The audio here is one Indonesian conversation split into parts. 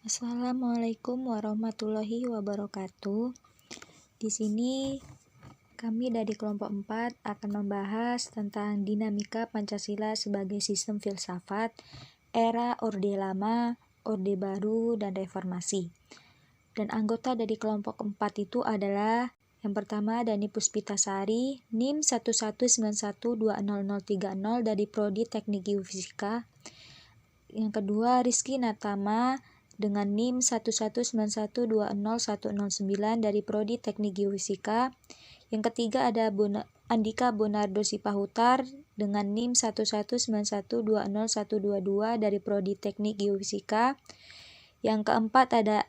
Assalamualaikum warahmatullahi wabarakatuh. Di sini kami dari kelompok 4 akan membahas tentang dinamika Pancasila sebagai sistem filsafat, era Orde Lama, Orde Baru, dan Reformasi. Dan anggota dari kelompok 4 itu adalah yang pertama Dani Puspitasari, NIM 1191200030 dari Prodi Teknik Geofisika. Yang kedua Rizky Natama dengan NIM 1191201009 dari Prodi Teknik Geofisika. Yang ketiga ada Andika Bonardo Sipahutar dengan NIM 1191201122 dari Prodi Teknik Geofisika. Yang keempat ada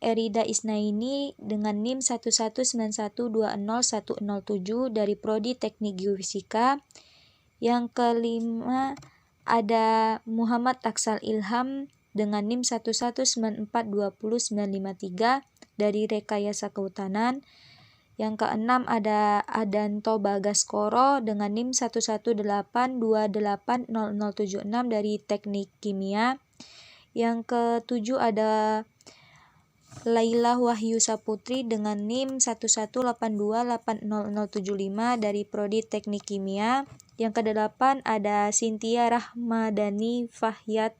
Erida Isnaini dengan NIM 1191201007 dari Prodi Teknik Geofisika. Yang kelima ada Muhammad Taksal Ilham dengan NIM 1194200953 dari Rekayasa Kehutanan. Yang keenam ada Adanto Bagaskoro dengan NIM 1182800076 dari Teknik Kimia. Yang ketujuh ada Laila Wahyu Saputri dengan NIM 1182800075 dari Prodi Teknik Kimia. Yang kedelapan ada Cynthia Rahmadani Fahyat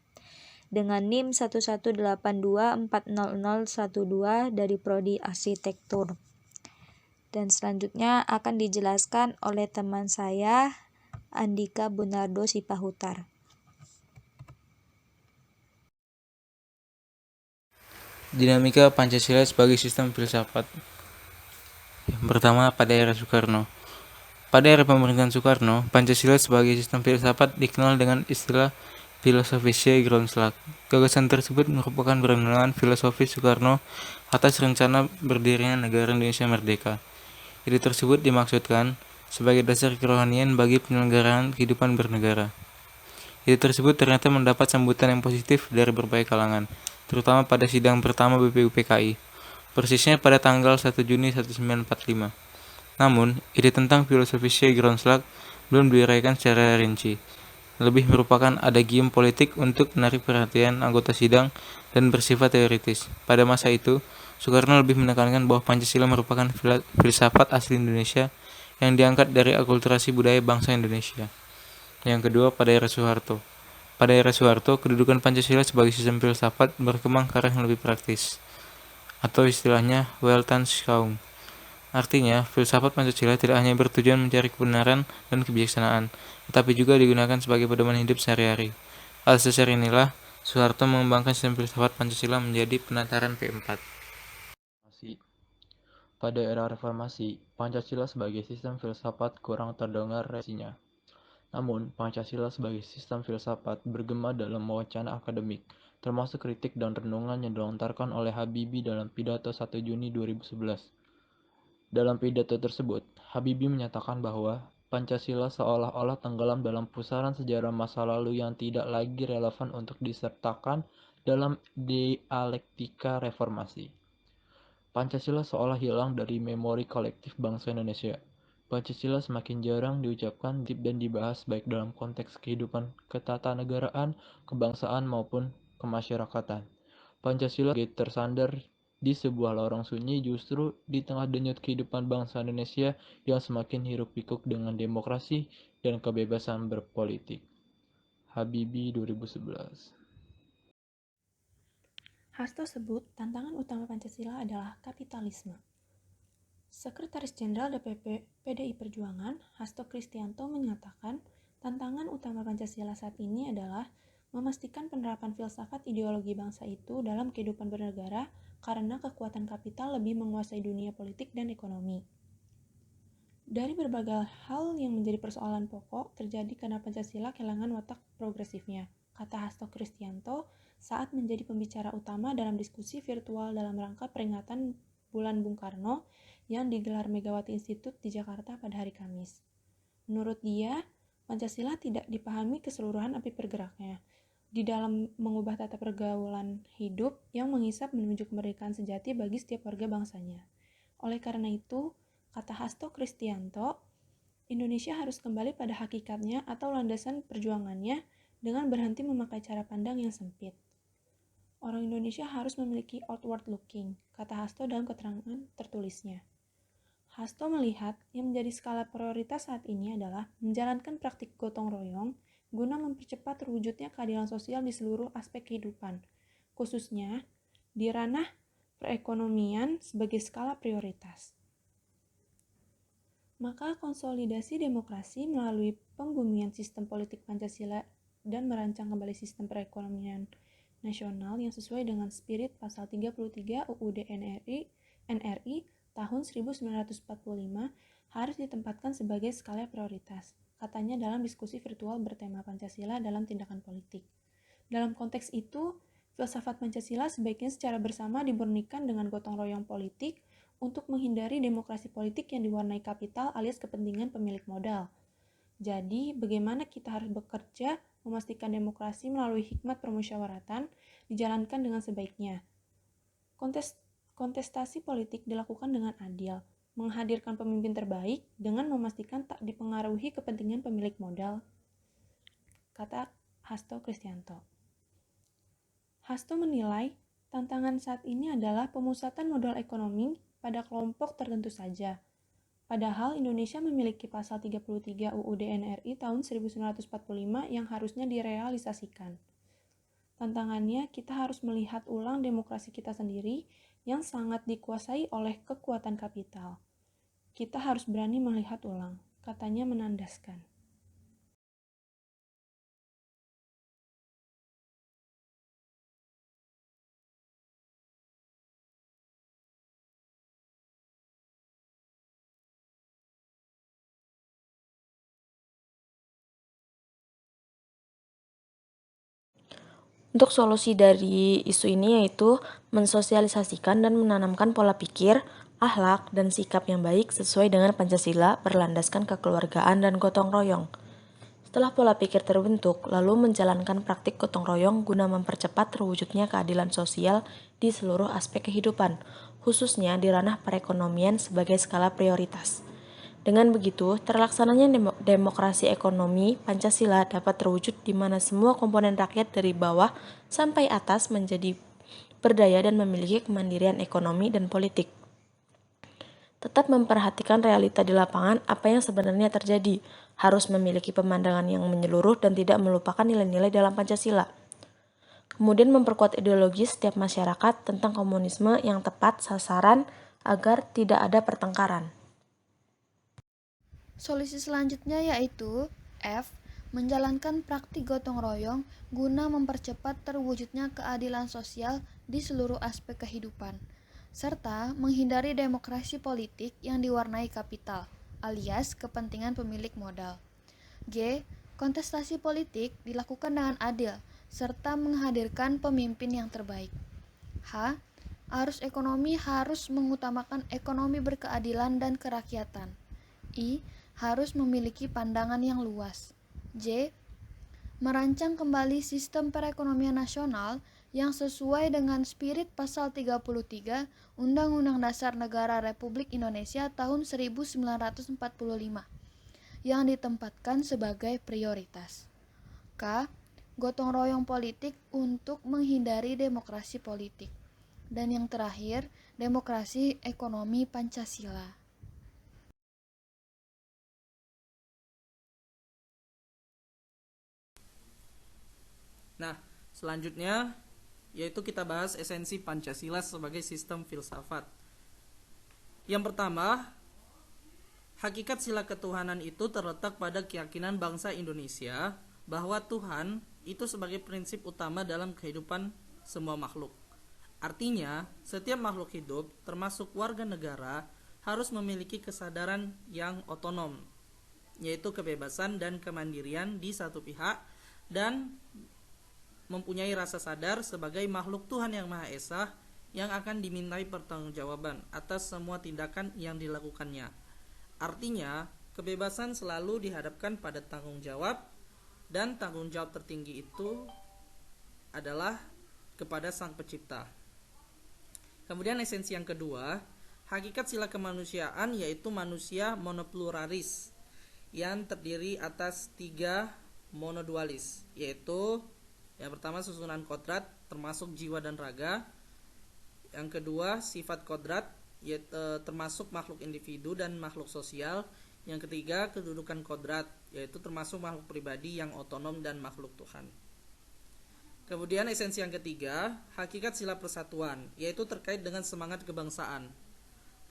dengan NIM 1182400012 dari Prodi Arsitektur. Dan selanjutnya akan dijelaskan oleh teman saya, Andika Bonardo Sipahutar. Dinamika Pancasila sebagai sistem filsafat. Yang pertama, pada era Soekarno. Pada era pemerintahan Soekarno, Pancasila sebagai sistem filsafat dikenal dengan istilah filosofische Grondslag. Gagasan tersebut merupakan perenungan filosofis Soekarno atas rencana berdirinya negara Indonesia merdeka. Ide tersebut dimaksudkan sebagai dasar kerohanian bagi penyelenggaraan kehidupan bernegara. Ide tersebut ternyata mendapat sambutan yang positif dari berbagai kalangan, terutama pada sidang pertama BPUPKI, persisnya pada tanggal 1 Juni 1945. Namun, ide tentang filosofische Grondslag belum diuraikan secara rinci. Lebih merupakan adagium politik untuk menarik perhatian anggota sidang dan bersifat teoritis. Pada masa itu, Soekarno lebih menekankan bahwa Pancasila merupakan filsafat asli Indonesia yang diangkat dari akulturasi budaya bangsa Indonesia. Yang kedua, pada era Soeharto. Pada era Soeharto, kedudukan Pancasila sebagai sistem filsafat berkembang ke arah yang lebih praktis, atau istilahnya Weltanschauung. Artinya, filsafat Pancasila tidak hanya bertujuan mencari kebenaran dan kebijaksanaan, tetapi juga digunakan sebagai pedoman hidup sehari-hari. Atas dasar inilah, Soeharto mengembangkan sistem filsafat Pancasila menjadi penataran P4. Pada era reformasi, Pancasila sebagai sistem filsafat kurang terdengar resinya. Namun, Pancasila sebagai sistem filsafat bergema dalam wacana akademik, termasuk kritik dan renungan yang dilontarkan oleh Habibie dalam pidato 1 Juni 2011. Dalam pidato tersebut, Habibie menyatakan bahwa Pancasila seolah-olah tenggelam dalam pusaran sejarah masa lalu yang tidak lagi relevan untuk disertakan dalam dialektika reformasi. Pancasila seolah hilang dari memori kolektif bangsa Indonesia. Pancasila semakin jarang diucapkan dan dibahas baik dalam konteks kehidupan ketatanegaraan, kebangsaan maupun kemasyarakatan. Pancasila tersandar di sebuah lorong sunyi justru di tengah denyut kehidupan bangsa Indonesia yang semakin hiruk-pikuk dengan demokrasi dan kebebasan berpolitik. Habibie 2011. Hasto sebut tantangan utama Pancasila adalah kapitalisme. Sekretaris Jenderal DPP PDI Perjuangan, Hasto Kristianto menyatakan tantangan utama Pancasila saat ini adalah memastikan penerapan filsafat ideologi bangsa itu dalam kehidupan bernegara karena kekuatan kapital lebih menguasai dunia politik dan ekonomi. Dari berbagai hal yang menjadi persoalan pokok terjadi karena Pancasila kehilangan watak progresifnya, kata Hasto Kristianto saat menjadi pembicara utama dalam diskusi virtual dalam rangka peringatan Bulan Bung Karno yang digelar Megawati Institute di Jakarta pada hari Kamis. Menurut dia, Pancasila tidak dipahami keseluruhan api bergeraknya di dalam mengubah tata pergaulan hidup yang mengisap menuju kemerdekaan sejati bagi setiap warga bangsanya. Oleh karena itu, kata Hasto Kristianto, Indonesia harus kembali pada hakikatnya atau landasan perjuangannya dengan berhenti memakai cara pandang yang sempit. Orang Indonesia harus memiliki outward looking, kata Hasto dalam keterangan tertulisnya. Hasto melihat yang menjadi skala prioritas saat ini adalah menjalankan praktik gotong royong guna mempercepat terwujudnya keadilan sosial di seluruh aspek kehidupan, khususnya di ranah perekonomian sebagai skala prioritas. Maka konsolidasi demokrasi melalui pembumian sistem politik Pancasila dan merancang kembali sistem perekonomian nasional yang sesuai dengan spirit pasal 33 UUD NRI tahun 1945 harus ditempatkan sebagai skala prioritas, katanya dalam diskusi virtual bertema Pancasila dalam tindakan politik. Dalam konteks itu, filsafat Pancasila sebaiknya secara bersama dimurnikan dengan gotong royong politik untuk menghindari demokrasi politik yang diwarnai kapital alias kepentingan pemilik modal. Jadi, bagaimana kita harus bekerja memastikan demokrasi melalui hikmat permusyawaratan dijalankan dengan sebaiknya. Kontestasi politik dilakukan dengan adil, menghadirkan pemimpin terbaik dengan memastikan tak dipengaruhi kepentingan pemilik modal, kata Hasto Kristianto. Hasto menilai tantangan saat ini adalah pemusatan modal ekonomi pada kelompok tertentu saja. Padahal Indonesia memiliki pasal 33 UUD NRI tahun 1945 yang harusnya direalisasikan. Tantangannya, kita harus melihat ulang demokrasi kita sendiri yang sangat dikuasai oleh kekuatan kapital. Kita harus berani melihat ulang, katanya menandaskan. Untuk solusi dari isu ini yaitu mensosialisasikan dan menanamkan pola pikir, akhlak, dan sikap yang baik sesuai dengan Pancasila berlandaskan kekeluargaan dan gotong royong. Setelah pola pikir terbentuk, lalu menjalankan praktik gotong royong guna mempercepat terwujudnya keadilan sosial di seluruh aspek kehidupan, khususnya di ranah perekonomian sebagai skala prioritas. Dengan begitu, terlaksananya demokrasi ekonomi Pancasila dapat terwujud di mana semua komponen rakyat dari bawah sampai atas menjadi berdaya dan memiliki kemandirian ekonomi dan politik. Tetap memperhatikan realita di lapangan apa yang sebenarnya terjadi, harus memiliki pemandangan yang menyeluruh dan tidak melupakan nilai-nilai dalam Pancasila. Kemudian memperkuat ideologi setiap masyarakat tentang komunisme yang tepat sasaran agar tidak ada pertengkaran. Solusi selanjutnya yaitu F. Menjalankan praktik gotong royong guna mempercepat terwujudnya keadilan sosial di seluruh aspek kehidupan, serta menghindari demokrasi politik yang diwarnai kapital, alias kepentingan pemilik modal. G. Kontestasi politik dilakukan dengan adil, serta menghadirkan pemimpin yang terbaik. H. Arus ekonomi harus mengutamakan ekonomi berkeadilan dan kerakyatan. I. Harus memiliki pandangan yang luas. J. Merancang kembali sistem perekonomian nasional yang sesuai dengan spirit pasal 33 Undang-Undang Dasar Negara Republik Indonesia tahun 1945 yang ditempatkan sebagai prioritas. K. Gotong royong politik untuk menghindari demokrasi politik. Dan yang terakhir, demokrasi ekonomi Pancasila. Nah, selanjutnya yaitu kita bahas esensi Pancasila sebagai sistem filsafat. Yang pertama, hakikat sila ketuhanan itu terletak pada keyakinan bangsa Indonesia bahwa Tuhan itu sebagai prinsip utama dalam kehidupan semua makhluk. Artinya, setiap makhluk hidup, termasuk warga negara, harus memiliki kesadaran yang otonom, yaitu kebebasan dan kemandirian di satu pihak, dan mempunyai rasa sadar sebagai makhluk Tuhan yang Maha Esa yang akan dimintai pertanggungjawaban atas semua tindakan yang dilakukannya. Artinya, kebebasan selalu dihadapkan pada tanggung jawab, dan tanggung jawab tertinggi itu adalah kepada Sang Pencipta. Kemudian esensi yang kedua, hakikat sila kemanusiaan yaitu manusia monopluralis yang terdiri atas 3 monodualis, yaitu Yang pertama susunan kodrat termasuk jiwa dan raga. Yang kedua sifat kodrat yaitu termasuk makhluk individu dan makhluk sosial. Yang ketiga kedudukan kodrat yaitu termasuk makhluk pribadi yang otonom dan makhluk Tuhan. Kemudian esensi yang ketiga, hakikat sila persatuan, yaitu terkait dengan semangat kebangsaan.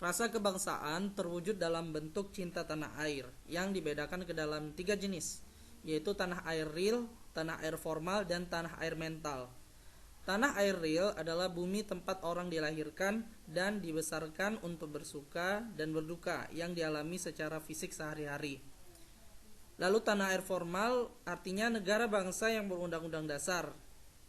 Rasa kebangsaan terwujud dalam bentuk cinta tanah air, yang dibedakan ke dalam 3 jenis, yaitu tanah air real, tanah air formal, dan tanah air mental. Tanah air real adalah bumi tempat orang dilahirkan dan dibesarkan untuk bersuka dan berduka yang dialami secara fisik sehari-hari. Lalu tanah air formal artinya negara bangsa yang berundang-undang dasar,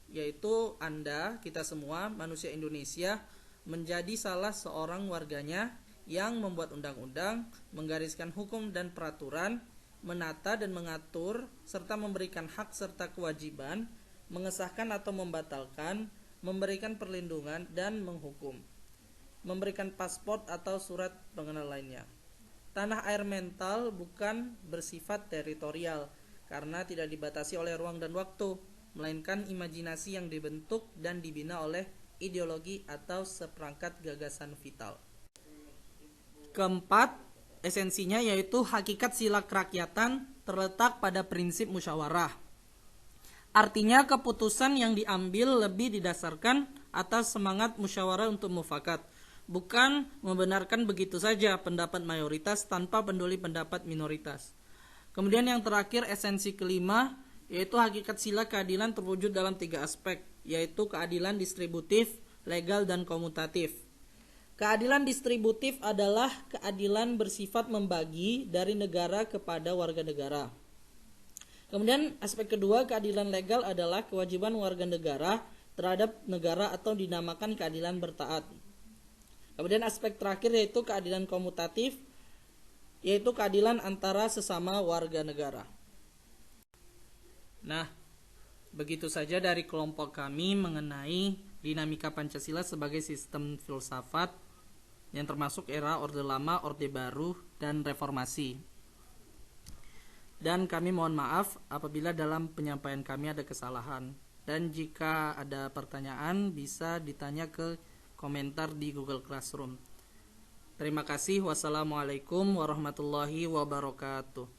yaitu Anda, kita semua, manusia Indonesia, menjadi salah seorang warganya yang membuat undang-undang, menggariskan hukum dan peraturan, menata dan mengatur, serta memberikan hak serta kewajiban, mengesahkan atau membatalkan, memberikan perlindungan, dan menghukum, memberikan paspor atau surat pengenal lainnya. Tanah air mental bukan bersifat teritorial, karena tidak dibatasi oleh ruang dan waktu, melainkan imajinasi yang dibentuk dan dibina oleh ideologi atau seperangkat gagasan vital. Keempat, esensinya yaitu hakikat sila kerakyatan terletak pada prinsip musyawarah. Artinya keputusan yang diambil lebih didasarkan atas semangat musyawarah untuk mufakat, bukan membenarkan begitu saja pendapat mayoritas tanpa peduli pendapat minoritas. Kemudian yang terakhir, esensi kelima, yaitu hakikat sila keadilan terwujud dalam 3 aspek, yaitu keadilan distributif, legal, dan komutatif. Keadilan distributif adalah keadilan bersifat membagi dari negara kepada warga negara. Kemudian aspek kedua, keadilan legal adalah kewajiban warga negara terhadap negara atau dinamakan keadilan bertaat. Kemudian aspek terakhir yaitu keadilan komutatif, yaitu keadilan antara sesama warga negara. Nah, begitu saja dari kelompok kami mengenai dinamika Pancasila sebagai sistem filsafat yang termasuk era Orde Lama, Orde Baru, dan Reformasi. Dan kami mohon maaf apabila dalam penyampaian kami ada kesalahan. Dan jika ada pertanyaan bisa ditanya ke komentar di Google Classroom. Terima kasih. Wassalamualaikum warahmatullahi wabarakatuh.